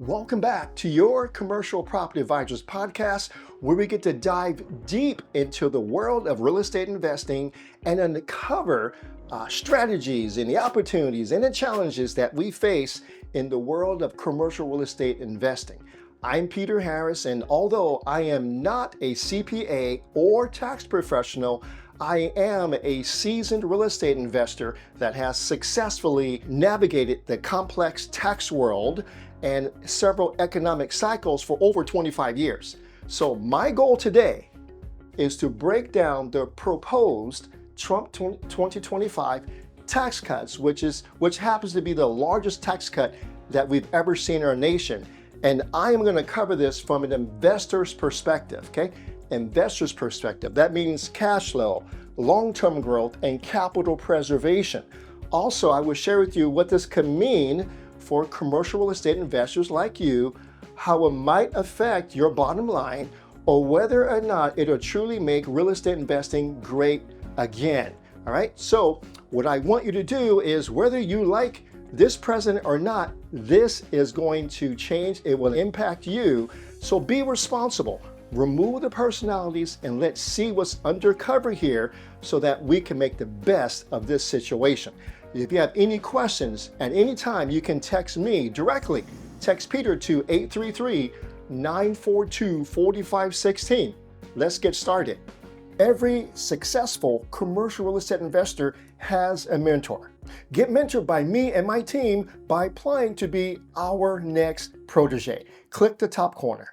Welcome back to your Commercial Property Advisors podcast, where we get to dive deep into the world of real estate investing and uncover strategies and the opportunities and the challenges that we face in the world of commercial real estate investing. I'm Peter Harris, and although I am not a CPA or tax professional, I am a seasoned real estate investor that has successfully navigated the complex tax world and several economic cycles for over 25 years. So my goal today is to break down the proposed Trump 2025 tax cuts, which happens to be the largest tax cut that we've ever seen in our nation. And I am going to cover this from an investor's perspective, okay? Investor's perspective. That means cash flow, long-term growth, and capital preservation. Also, I will share with you what this could mean for commercial real estate investors like you, how it might affect your bottom line, or whether or not it'll truly make real estate investing great again. All right, so what I want you to do is, whether you like this president or not, this is going to change. It will impact you. So be responsible. Remove the personalities and let's see what's undercover here so that we can make the best of this situation. If you have any questions at any time, you can text me directly. Text Peter to 833-942-4516. Let's get started. Every successful commercial real estate investor has a mentor. Get mentored by me and my team by applying to be our next protege. Click the top corner.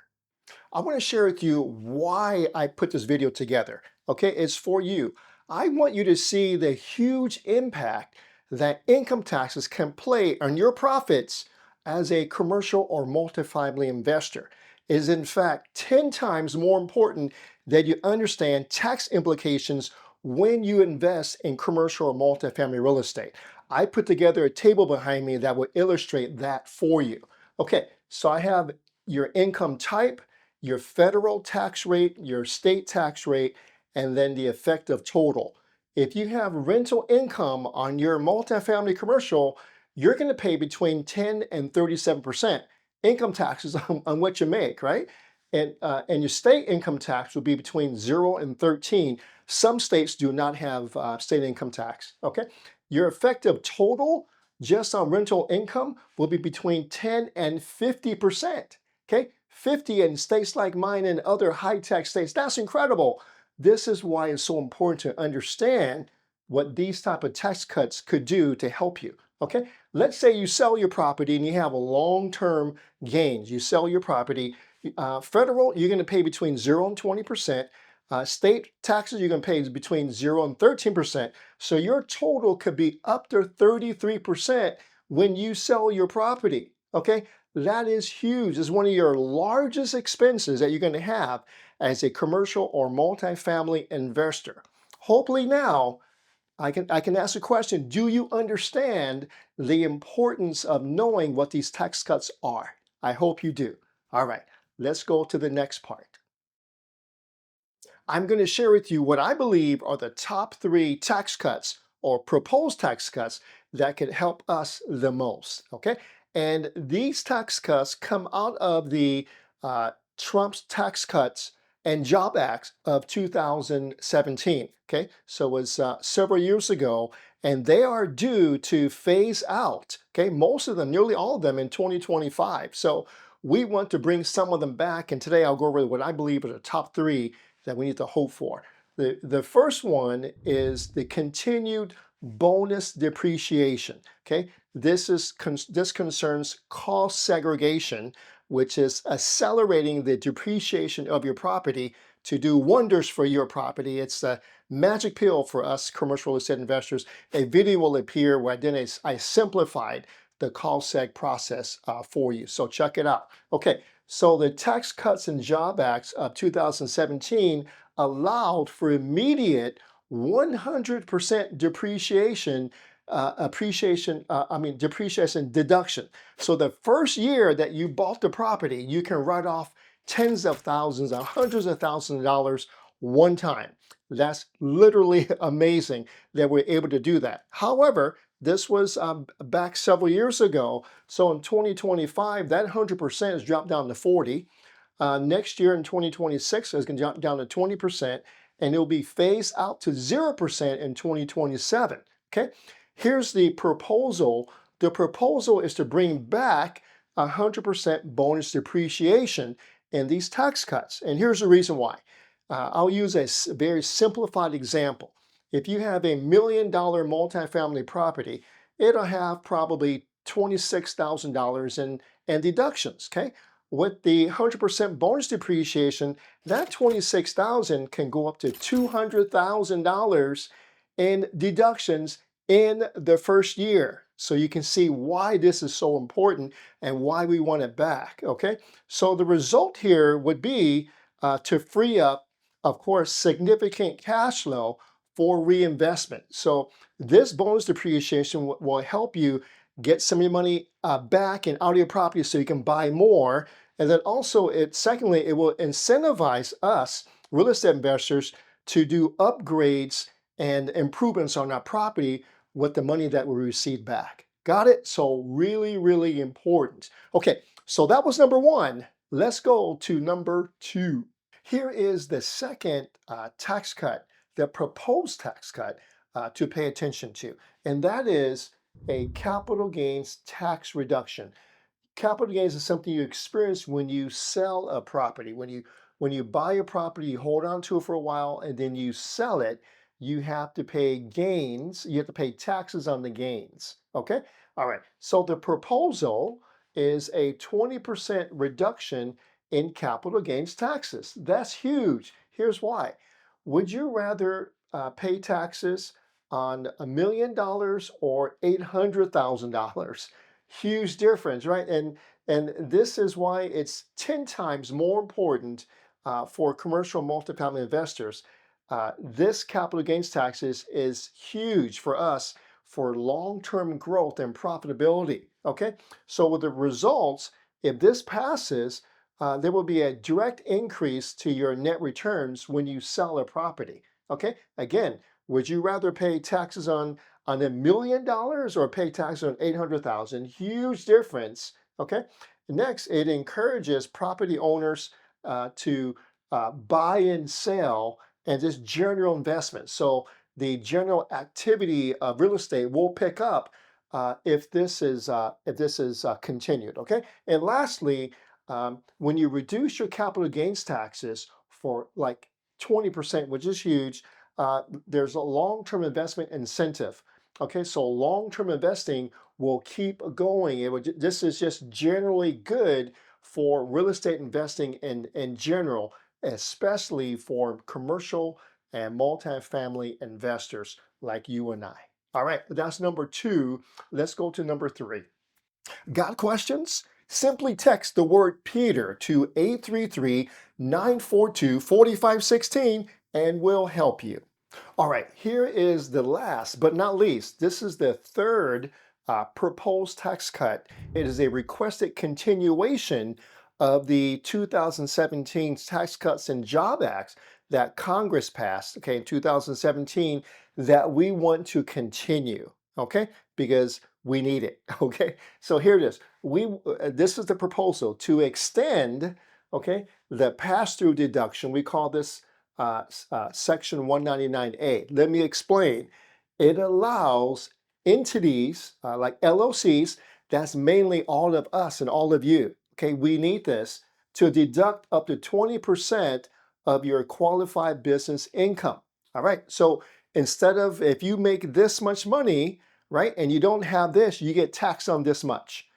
I want to share with you why I put this video together. Okay, it's for you. I want you to see the huge impact that income taxes can play on your profits as a commercial or multifamily investor. It is in fact 10 times more important that you understand tax implications when you invest in commercial or multifamily real estate. I put together a table behind me that will illustrate that for you. Okay, so I have your income type, your federal tax rate, your state tax rate, and then the effective total. If you have rental income on your multifamily commercial, you're going to pay between 10 and 37% income taxes on what you make, right? And your state income tax will be between 0 and 13. Some states do not have state income tax, okay? Your effective total just on rental income will be between 10 and 50%, okay? 50 in states like mine and other high-tax states, that's incredible. This is why it's so important to understand what these type of tax cuts could do to help you, okay? Let's say you sell your property and you have a long-term gains. You sell your property. Federal, you're going to pay between 0 and 20%. State taxes, you're going to pay between 0 and 13%. So your total could be up to 33% when you sell your property, okay? That is huge. It's one of your largest expenses that you're going to have as a commercial or multifamily investor. Hopefully now I can ask a question. Do you understand the importance of knowing what these tax cuts are? I hope you do. All right, let's go to the next part. I'm going to share with you what I believe are the top 3 tax cuts or proposed tax cuts that could help us the most, okay? And these tax cuts come out of the Trump's Tax Cuts and Job Act of 2017, okay? So it was several years ago, and they are due to phase out, okay? Most of them, nearly all of them in 2025. So we want to bring some of them back, and today I'll go over what I believe are the top 3 that we need to hope for. The first one is the continued bonus depreciation, okay? This concerns cost segregation, which is accelerating the depreciation of your property to do wonders for your property. It's a magic pill for us commercial real estate investors. A video will appear where I simplified the cost seg process for you. So check it out. Okay, so the Tax Cuts and Job Acts of 2017 allowed for immediate 100% depreciation depreciation deduction. So the first year that you bought the property, you can write off tens of thousands or hundreds of thousands of dollars one time. That's literally amazing that we're able to do that. However, This was back several years ago. So in 2025, that 100% has dropped down to 40. Next year in 2026, it's going to jump down to 20%, and it will be phased out to 0% in 2027. Okay, here's the proposal. The proposal is to bring back 100% bonus depreciation in these tax cuts. And here's the reason why. I'll use a very simplified example. If you have $1 million multifamily property, it'll have probably $26,000 in deductions. Okay, with the 100% bonus depreciation, that 26,000 can go up to $200,000 in deductions in the first year. So you can see why this is so important and why we want it back. Okay, so the result here would be to free up, of course, significant cash flow for reinvestment. So this bonus depreciation will help you get some of your money back and out of your property so you can buy more. And then also, secondly, it will incentivize us, real estate investors, to do upgrades and improvements on our property with the money that we receive back. Got it? So really, really important. Okay, so that was number one. Let's go to number two. Here is the second tax cut, the proposed tax cut to pay attention to, and that is a capital gains tax reduction. Capital gains is something you experience when you sell a property. When you buy a property, you hold on to it for a while, and then you sell it. You have to pay gains. You have to pay taxes on the gains. Okay. All right. So the proposal is a 20% reduction in capital gains taxes. That's huge. Here's why. Would you rather pay taxes on $1 million or $800,000? Huge difference, right? And this is why it's 10 times more important for commercial multifamily investors. This capital gains taxes is huge for us for long-term growth and profitability. Okay, so with the results, if this passes, there will be a direct increase to your net returns when you sell a property. Okay, again, would you rather pay taxes on $1 million or pay taxes on 800,000? Huge difference. Okay. Next, it encourages property owners to buy and sell and just general investment. So the general activity of real estate will pick up if this is continued. Okay. And lastly, when you reduce your capital gains taxes for like 20%, which is huge, there's a long-term investment incentive. Okay, so long-term investing will keep going. This is just generally good for real estate investing in general, especially for commercial and multifamily investors like you and I. All right, that's number two. Let's go to number three. Got questions? Simply text the word Peter to 833-942-4516 and we'll help you. All right, here is the last but not least. This is the third proposed tax cut. It is a requested continuation of the 2017 Tax Cuts and Job Act that Congress passed, okay, in 2017, that we want to continue, okay, because we need it, okay? So here it is. This is the proposal to extend, okay, the pass-through deduction. We call this Section 199A. Let me explain. It allows entities like LLCs, that's mainly all of us and all of you, okay, we need this, to deduct up to 20% of your qualified business income. All right, so instead of, if you make this much money, right, and you don't have this, you get taxed on this much.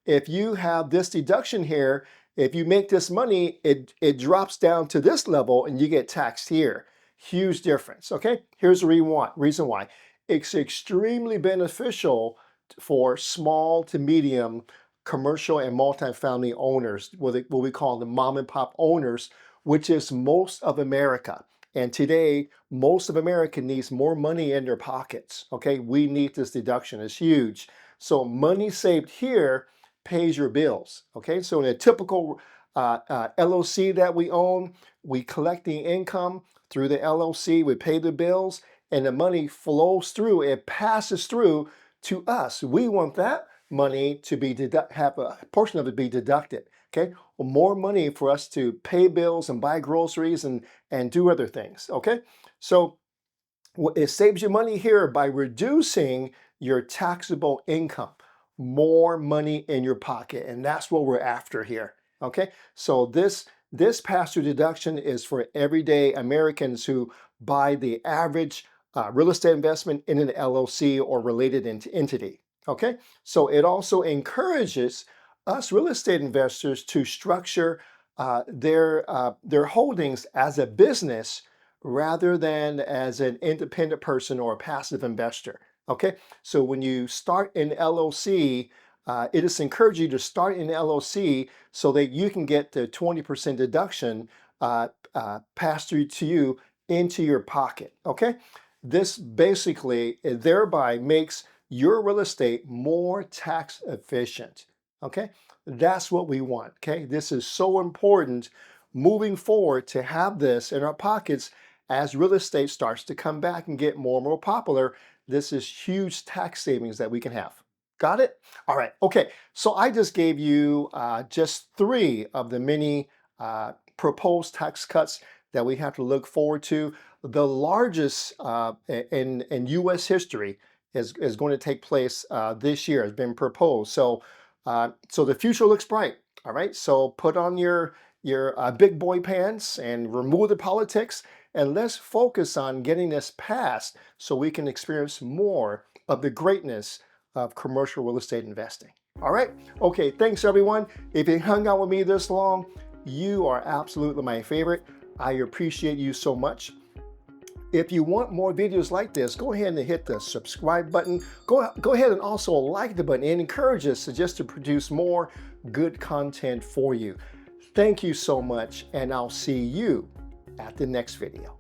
If you have this deduction here, if you make this money, it drops down to this level and you get taxed here. Huge difference, okay? Here's the reason why. It's extremely beneficial for small to medium commercial and multifamily owners, what we call the mom and pop owners, which is most of America. And today, most of America needs more money in their pockets, okay? We need this deduction, it's huge. So money saved here pays your bills, okay? So in a typical LLC that we own, we collect the income through the LLC, we pay the bills, and the money flows through, it passes through To us, we want that money to be have a portion of it be deducted. Okay, well, more money for us to pay bills and buy groceries and do other things. Okay, so it saves you money here by reducing your taxable income, more money in your pocket, and that's what we're after here. Okay, so this pass-through deduction is for everyday Americans who buy the average real estate investment in an LLC or related entity. Okay, so it also encourages us real estate investors to structure their holdings as a business rather than as an independent person or a passive investor. Okay, so when you start an LLC, it is encouraged you to start an LLC so that you can get the 20% deduction passed through to you into your pocket. Okay, this basically thereby makes your real estate more tax efficient. Okay, that's what we want. Okay, this is so important moving forward to have this in our pockets as real estate starts to come back and get more and more popular. This is huge tax savings that we can have. Got it? All right. Okay. So I just gave you just 3 of the many proposed tax cuts that we have to look forward to. The largest in U.S. history is going to take place this year, has been proposed. So the future looks bright. All right. So put on your big boy pants and remove the politics, and let's focus on getting this passed so we can experience more of the greatness of commercial real estate investing. All right. Okay. Thanks, everyone. If you hung out with me this long, you are absolutely my favorite. I appreciate you so much. If you want more videos like this, go ahead and hit the subscribe button. Go ahead and also like the button and encourage us to produce more good content for you. Thank you so much, and I'll see you at the next video.